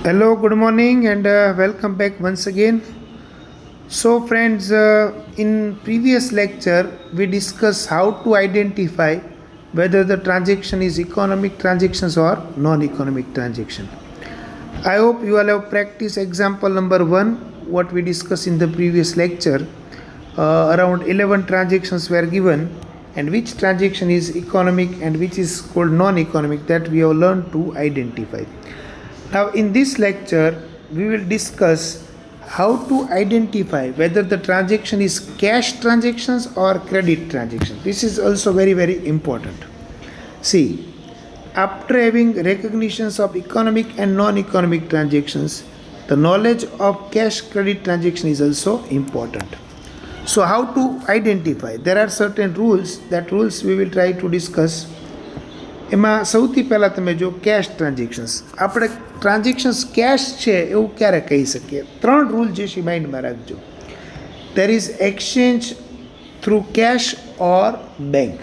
Hello, good morning, and welcome back once again. So, friends, in previous lecture, we discussed how to identify whether the transaction is economic transactions or non-economic transaction. I hope you all have practiced example number one, what we discussed in the previous lecture. Around 11 transactions were given, and which transaction is economic and which is called non-economic, that we have learned to identify. Now, in this lecture, we will discuss how to identify whether the transaction is cash transactions or credit transactions. This is also very important. See, after having recognitions of economic and non-economic transactions, the knowledge of cash credit transaction is also important. So, how to identify? There are certain rules. That rules we will try to discuss. એમાં સૌથી પહેલાં તમે જો cache transactions, આપણે transactions cache છે એવું ક્યારે કહી શકીએ? ત્રણ રૂલ જે છે માઇન્ડમાં રાખજો. There is exchange through cash or bank,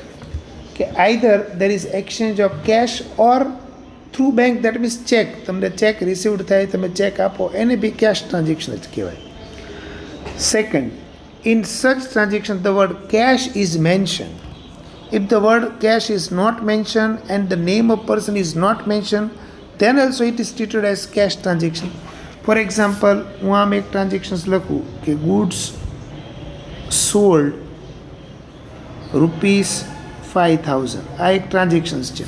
કે either there is exchange of cash or through bank, that means cheque. તમને ચેક રિસીવડ થાય, તમે ચેક આપો, એને બી કેશ ટ્રાન્ઝેક્શન જ કહેવાય. Second, in such transaction the word cash is mention. If the word cash is not mentioned and the name of person is not mentioned, then also it is treated as cash transaction. For example, હું આમ એક transactions લખું કે goods sold ₹5,000. આ એક transactions છે.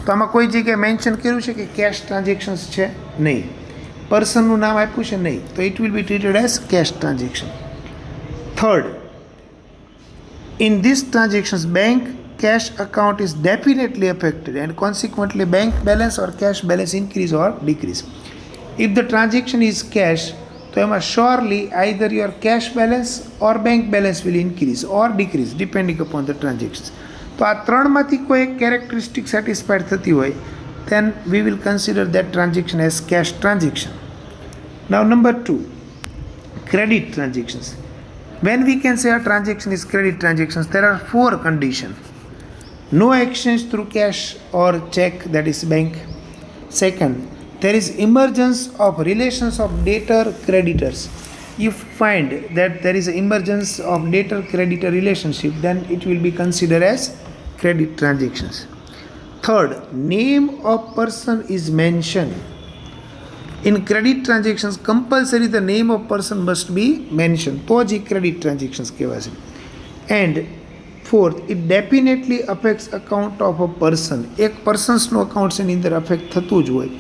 તો આમાં કોઈ જગ્યાએ મેન્શન કર્યું છે કે કેશ ટ્રાન્ઝેક્શન્સ છે? નહીં. પર્સનનું નામ આપ્યું છે? નહીં. તો it will be treated as cash transaction. Third, in these transactions bank cash account is definitely affected and consequently bank balance or cash balance increase or decrease. If the transaction is cash, તો એમાં surely either your cash balance or bank balance will increase or decrease depending upon the transactions. તો આ ત્રણમાંથી કોઈ એક characteristic satisfied થતી હોય, then we will consider that transaction as cash transaction. Now number 2, credit transactions. When we can say a transaction is credit transactions, there are 4 conditions. No exchange through cash or check, that is bank. Second, there is emergence of relations of debtor-creditors. If find that there is emergence of debtor-creditor relationship, then it will be considered as credit transactions. Third, name of person is mentioned. In credit transactions, compulsory the name of person must be mentioned. તો જ credit transactions કહેવાશે. And fourth, it definitely affects account of a person. એક પર્સન્સનું account એની અંદર affect થતું જ હોય.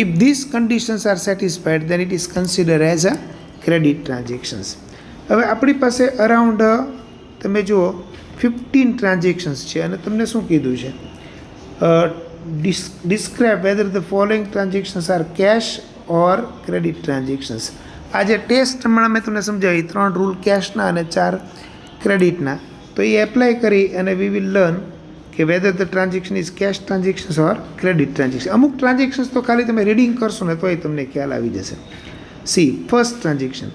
If these conditions are satisfied, then it is considered as a credit transactions. હવે આપણી પાસે અરાઉન્ડ તમે જુઓ 15 ટ્રાન્ઝેક્શન્સ છે અને તમને શું કીધું છે? Describe whether the following transactions are cash or credit transactions. આજે ટેસ્ટ હમણાં મેં તમને સમજાવી 3 રૂલ કેશના અને 4 ક્રેડિટના. તો એ એપ્લાય કરી અને વી વિલ લર્ન કે whether the transaction is cache transactions or credit transaction. અમુક ટ્રાન્ઝેક્શન્સ તો ખાલી તમે રીડિંગ કરશો ને તોય તમને ખ્યાલ આવી જશે. See, first transaction,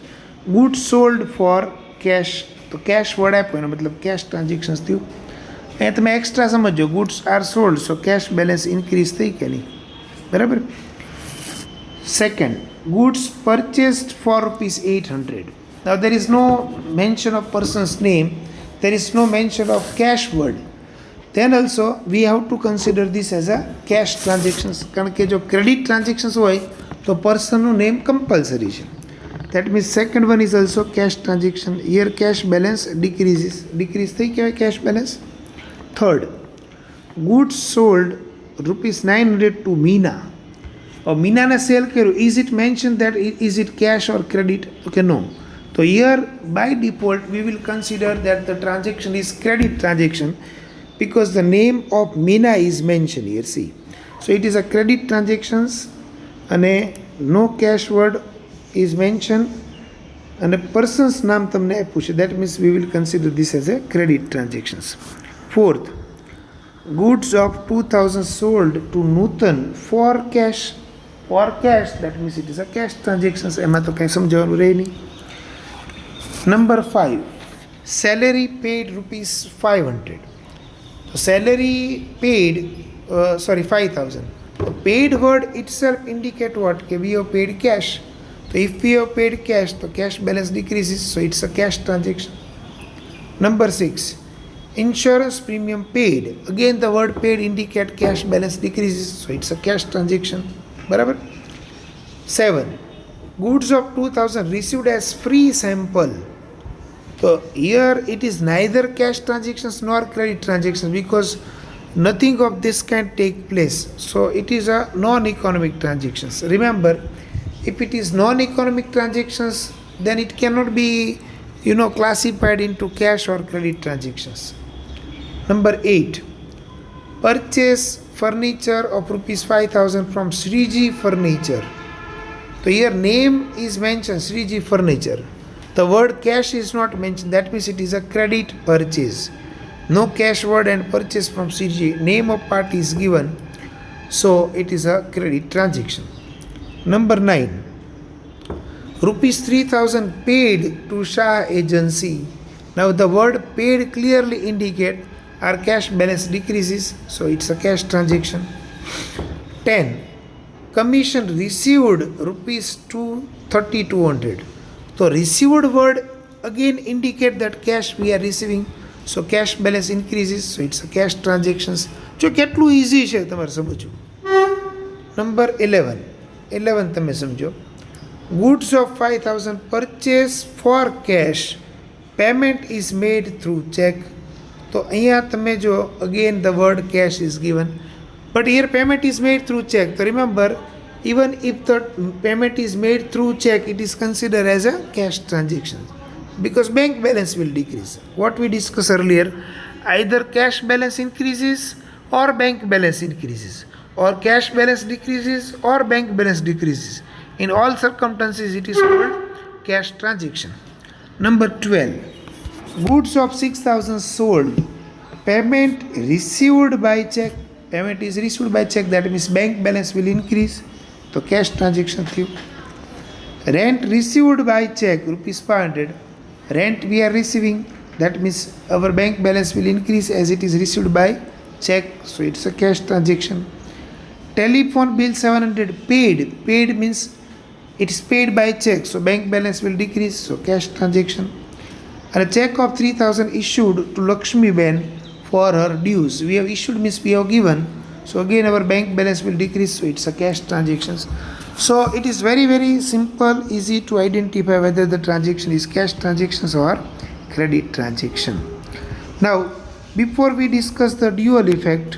good sold for cash. તો કેશ વર્ડ આપ્યો એનો મતલબ કેશ ટ્રાન્ઝેક્શન્સ થયું. અહીંયા તમે એક્સ્ટ્રા સમજો, goods are sold, so cash balance increase થઈ કે નહીં? બરાબર. Second, goods purchased for ₹800. Now there is no mention of person's name, there is no mention of cash word. Then also we have to consider this as a cash transactions. કારણ કે જો credit transactions હોય તો પર્સનનું name compulsory છે. That means second one is also cash transaction. Here cash balance decrease થઈ કહેવાય cash balance. Third, goods sold ₹900 to Meena. મીનાને cell કર્યું, is it mentioned that is it cash or credit? Okay, no. So here by default we will consider that the transaction is credit transaction because the name of Meena is mentioned here. See, so it is a credit transactions and no cash word is mentioned and a person's નામ તમને આપ્યું છે. That means we will consider this as a credit transactions. Fourth, goods of 2,000 sold to Nutan for cash. For cash, that means it is a cash transactions. એમાં તો કંઈ સમજાવવાનું રહે નહીં. Number 5, salary paid ₹500. So salary paid 5,000. Paid word itself indicate what? કે we have paid cash. So if we have paid cash, the cash balance decreases, so it's a cash transaction. Number 6, insurance premium paid. Again the word paid indicate cash balance decreases, so it's a cash transaction. બરાબર. 7, goods of 2000 received as free sample. So here it is neither cash transactions nor credit transactions because nothing of this can take place. So it is a non-economic transactions. Remember, if it is non-economic transactions, then it cannot be, classified into cash or credit transactions. Number 8, purchase furniture of rupees 5000 from Sriji Furniture. So here name is mentioned, Sriji Furniture. The word cash is not mentioned. That means it is a credit purchase. No cash word and purchase from Sriji. Name of party is given. So it is a credit transaction. Number 9, rupees 3000 paid to Shah Agency. Now the word paid clearly indicate our cash balance decreases. So it's a cash transaction. 10, commission received rupees 230,200. So received word again indicate that cash we are receiving. So cash balance increases. So it's a cash transactions. જો કેટલું easy છે તમારે સમજવું. Number 11 તમે સમજો. Goods of 5000 purchase for cash. Payment is made through check. તો અહીંયા તમે જો again the word cash is given. But here payment is made through check. So remember, even if the payment is made through check, it is considered as a cash transaction because bank balance will decrease. What we discussed earlier, either cash balance increases or bank balance increases, or cash balance decreases or bank balance decreases. In all circumstances, it is called cash transaction. Number 12, goods of 6000 sold. Payment received by check. Payment is received by check. That means bank balance will increase. તો cash transaction થયું. Rent received by check rupees 500. Rent we are receiving. That means our bank balance will increase as it is received by check. So it's a cash transaction. Telephone bill 700 paid. Paid means it is paid by check. So bank balance will decrease. So cash transaction. And a check of 3000 issued to Lakshmi Ben for her dues. We have issued means we have given. So again our bank balance will decrease, so it's a cash transactions. So it is very very simple, easy to identify whether the transaction is cash transactions or credit transaction. Now before we discuss the dual effect,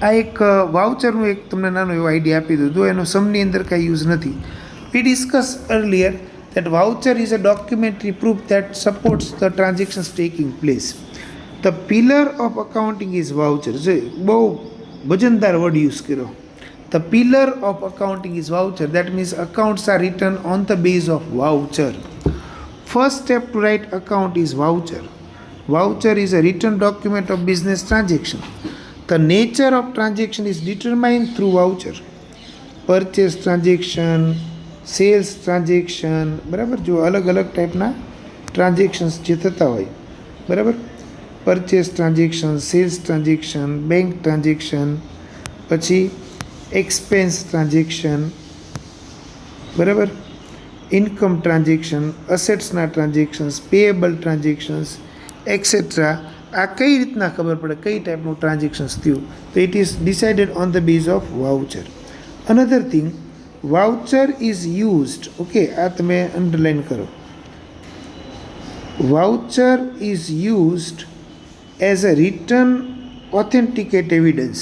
આ એક વાઉચરનું એક તમને નાનો એવો idea આપી દઉં તો એનો સમની અંદર કાંઈ યુઝ નથી. We discussed earlier that voucher is a documentary proof that supports the transactions taking place. The pillar of accounting is voucher. બહુ વજનદાર વર્ડ યુઝ કર્યો. The pillar of accounting is voucher. That means accounts are written on the base of voucher. First step to write account is voucher. Voucher is a written document of business transaction. The nature of transaction is determined through voucher. Purchase transaction, sales transaction, બરાબર. જો અલગ અલગ ટાઈપના transactions જે થતા હોય, બરાબર. Purchase transaction, sales transaction, bank transaction, પછી એક્સપેન્સ ટ્રાન્ઝેક્શન, બરાબર. ઇન્કમ ટ્રાન્ઝેક્શન, અસેટ્સના ટ્રાન્ઝેક્શન્સ, પેએબલ ટ્રાન્ઝેક્શન્સ એક્સેટ્રા. આ કઈ રીતના ખબર પડે કઈ ટાઈપનું ટ્રાન્ઝેક્શન્સ થયું? તો it is decided on the base of voucher. Another thing, voucher is used. Okay, આ તમે અંડરલાઇન કરો. Voucher is used as a written authenticate evidence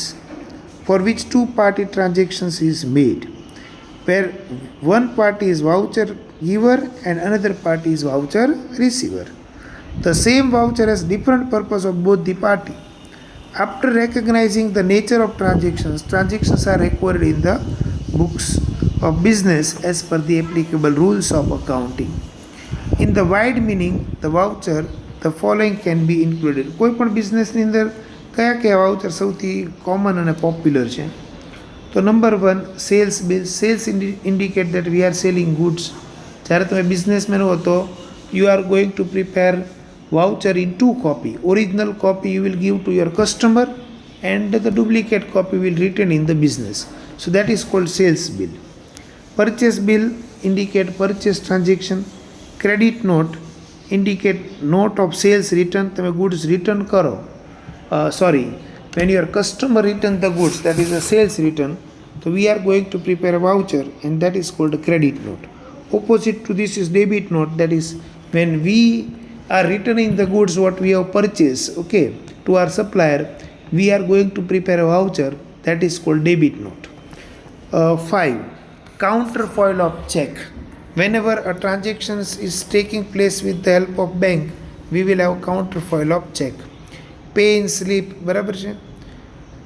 for which two-party transactions is made, where one party is voucher giver and another party is voucher receiver. The same voucher has different purpose of both the party. After recognizing the nature of transactions, transactions are recorded in the books of business as per the applicable rules of accounting. In the wide meaning, the voucher, the following can be included. કોઈ પણ બિઝનેસની અંદર કયા કયા voucher સૌથી common અને popular છે? તો number 1, sales bill. Sales indicate that we are selling goods. જ્યારે તમે બિઝનેસમેન હો તો you are going to prepare voucher in 2 copy. Original copy you will give to your customer and the duplicate copy will return in the business. So that is called sales bill. Purchase bill indicate purchase transaction. Credit note indicate note of sales return. તમે goods return કરો, sorry, when your customer return the goods, that is a sales return. So we are going to prepare a voucher, and that is called a credit note. Opposite to this is debit note, that is when we are returning the goods what we have purchased, okay, to our supplier, we are going to prepare a voucher, that is called debit note. 5. Counterfoil of check. Whenever a transaction is taking place with the help of bank, we will have counterfoil of check. Pay in slip, બરાબર છે?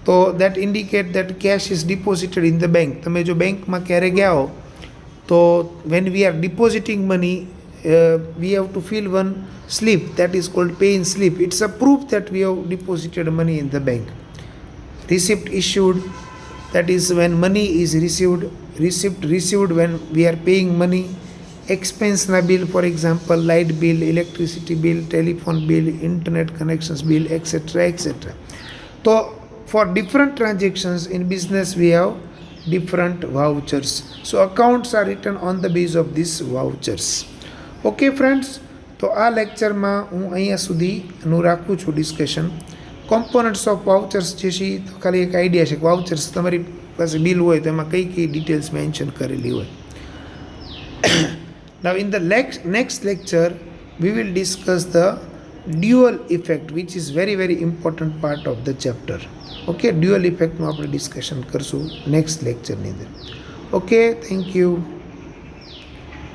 તો that indicate that cash is deposited in the bank. તમે જો બેંકમાં ક્યારે ગયા હો, તો when we are depositing money, we have to fill one slip, that is called pay in slip. It's a proof that we have deposited money in the bank. Receipt issued, that is when money is received. Receipt received when we are paying money. Expense na bill, for example, light bill, electricity bill, telephone bill, internet connections bill, etc., etc. So for different transactions in business we have different vouchers. So accounts are written on the basis of these vouchers. Okay friends, તો આ લેક્ચરમાં હું અહીંયા સુધીનું રાખું છું discussion. Components of vouchers જે છે તો ખાલી એક આઈડિયા છે કે વાઉચર્સ તમારી પાસે બિલ હોય તો એમાં કઈ કઈ ડિટેલ્સ મેન્શન કરેલી હોય. Now in the next lecture we will discuss the dual effect, which is very very important part of the chapter. Okay, dual effect નું આપણે ડિસ્કશન કરશું નેક્સ્ટ લેક્ચરની અંદર. Okay, thank you.